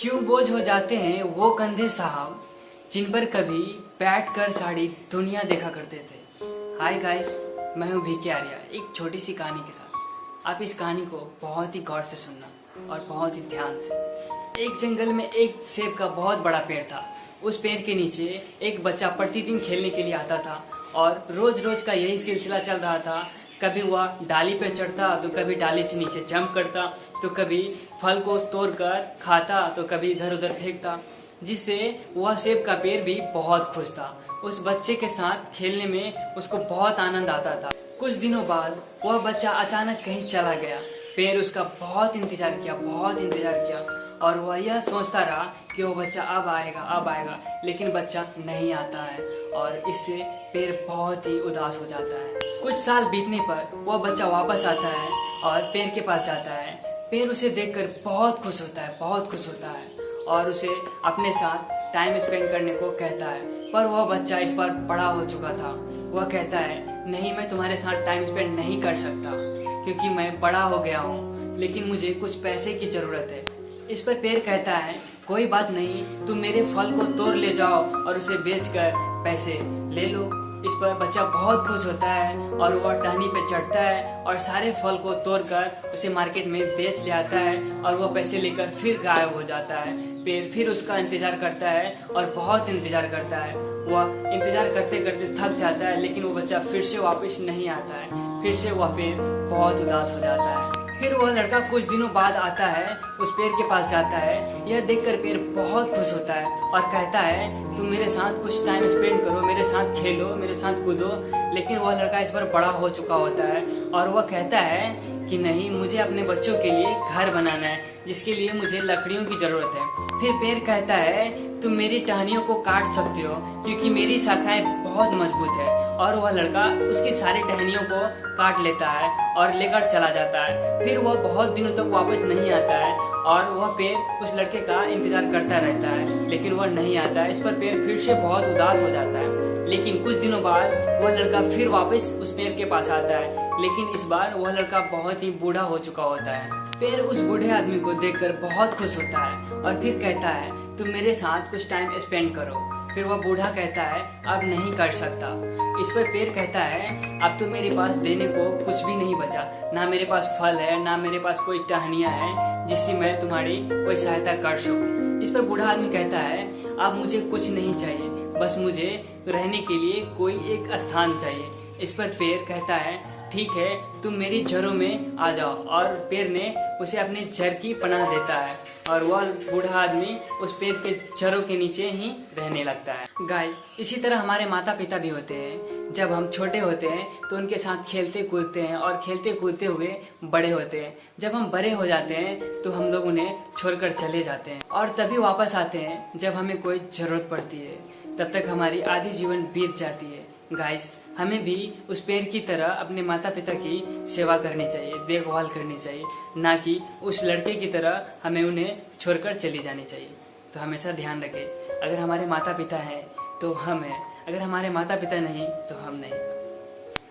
क्यों बोझ हो जाते हैं वो कंधे साहब जिन पर कभी बैठ कर सारी दुनिया देखा करते थे। हाय गाइस, मैं हूँ वीके आर्या, एक छोटी सी कहानी के साथ। आप इस कहानी को बहुत ही गौर से सुनना और बहुत ही ध्यान से। एक जंगल में एक सेब का बहुत बड़ा पेड़ था। उस पेड़ के नीचे एक बच्चा प्रतिदिन खेलने के लिए आता था और रोज रोज का यही सिलसिला चल रहा था। कभी वह डाली पे चढ़ता तो कभी डाली से नीचे जंप करता, तो कभी फल को तोड़कर खाता तो कभी इधर उधर फेंकता, जिससे वह सेब का पेड़ भी बहुत खुश था। उस बच्चे के साथ खेलने में उसको बहुत आनंद आता था। कुछ दिनों बाद वह बच्चा अचानक कहीं चला गया। पेड़ उसका बहुत इंतजार किया और वह यह सोचता रहा कि वो बच्चा अब आएगा, लेकिन बच्चा नहीं आता है और इससे पेड़ बहुत ही उदास हो जाता है। कुछ साल बीतने पर वह बच्चा वापस आता है और पेड़ के पास जाता है। पेड़ उसे देखकर बहुत खुश होता है और उसे अपने साथ टाइम स्पेंड करने को कहता है। पर वह बच्चा इस बार बड़ा हो चुका था। वह कहता है, नहीं, मैं तुम्हारे साथ टाइम स्पेंड नहीं कर सकता क्योंकि मैं बड़ा हो गया हूँ, लेकिन मुझे कुछ पैसे की जरूरत है। इस पर पेड़ कहता है, कोई बात नहीं, तुम मेरे फल को तोड़ ले जाओ और उसे बेचकर पैसे ले लो। इस पर बच्चा बहुत खुश होता है और वह टहनी पे चढ़ता है और सारे फल को तोड़कर उसे मार्केट में बेच ले आता है और वह पैसे लेकर फिर गायब हो जाता है। पेड़ फिर उसका इंतजार करता है और बहुत इंतजार करता है। वह इंतजार करते करते थक जाता है, लेकिन वो बच्चा फिर से वापस नहीं आता है। फिर से वह पेड़ बहुत उदास हो जाता है। फिर वह लड़का कुछ दिनों बाद आता है, उस पेड़ के पास जाता है। यह देखकर पेड़ बहुत खुश होता है और कहता है, तुम मेरे साथ कुछ टाइम स्पेंड करो, मेरे साथ खेलो, मेरे साथ कूदो। लेकिन वह लड़का इस पर बड़ा हो चुका होता है और वह कहता है कि नहीं, मुझे अपने बच्चों के लिए घर बनाना है, जिसके लिए मुझे लकड़ियों की जरूरत है। फिर पेड़ कहता है, तुम मेरी टहनियों को काट सकते हो क्योंकि मेरी शाखाएं बहुत मजबूत है। और वह लड़का उसकी सारी टहनियों को काट लेता है और लेकर चला जाता है। फिर वह बहुत दिनों तक वापस नहीं आता है और वह पेड़ उस लड़के का इंतजार करता रहता है, लेकिन वह नहीं आता है। इस पर पेड़ फिर से बहुत उदास हो जाता है। लेकिन कुछ दिनों बाद वह लड़का फिर वापस उस पेड़ के पास आता है, लेकिन इस बार वह लड़का बहुत ही बूढ़ा हो चुका होता है। पेड़ उस बूढ़े आदमी को देखकर बहुत खुश होता है और फिर कहता है, तुम मेरे साथ कुछ टाइम स्पेंड करो। फिर वह बूढ़ा कहता है, अब नहीं कर सकता। इस पर पेड़ कहता है, अब तो मेरे पास देने को कुछ भी नहीं बचा, ना मेरे पास फल है, ना मेरे पास कोई टहनियाँ है जिससे मैं तुम्हारी कोई सहायता कर सकूं। इस पर बूढ़ा आदमी कहता है, अब मुझे कुछ नहीं चाहिए, बस मुझे रहने के लिए कोई एक स्थान चाहिए। इस पर पेड़ कहता है, ठीक है, तुम मेरी जड़ों में आ जाओ। और पेड़ ने उसे अपनी जड़ की पनाह देता है और वह बूढ़ा आदमी उस पेड़ के जड़ों के नीचे ही रहने लगता है। गाइस, इसी तरह हमारे माता पिता भी होते हैं। जब हम छोटे होते हैं तो उनके साथ खेलते कूदते हैं और खेलते कूदते हुए बड़े होते हैं। जब हम बड़े हो जाते हैं तो हम लोग उन्हें छोड़कर चले जाते हैं और तभी वापस आते हैं जब हमें कोई जरूरत पड़ती है। तब तक हमारी आधी जीवन बीत जाती है। गाइस, हमें भी उस पेड़ की तरह अपने माता पिता की सेवा करनी चाहिए, देखभाल करनी चाहिए, ना कि उस लड़के की तरह हमें उन्हें छोड़कर चली जानी चाहिए। तो हमेशा ध्यान रखें, अगर हमारे माता पिता हैं तो हम हैं, अगर हमारे माता पिता नहीं तो हम नहीं।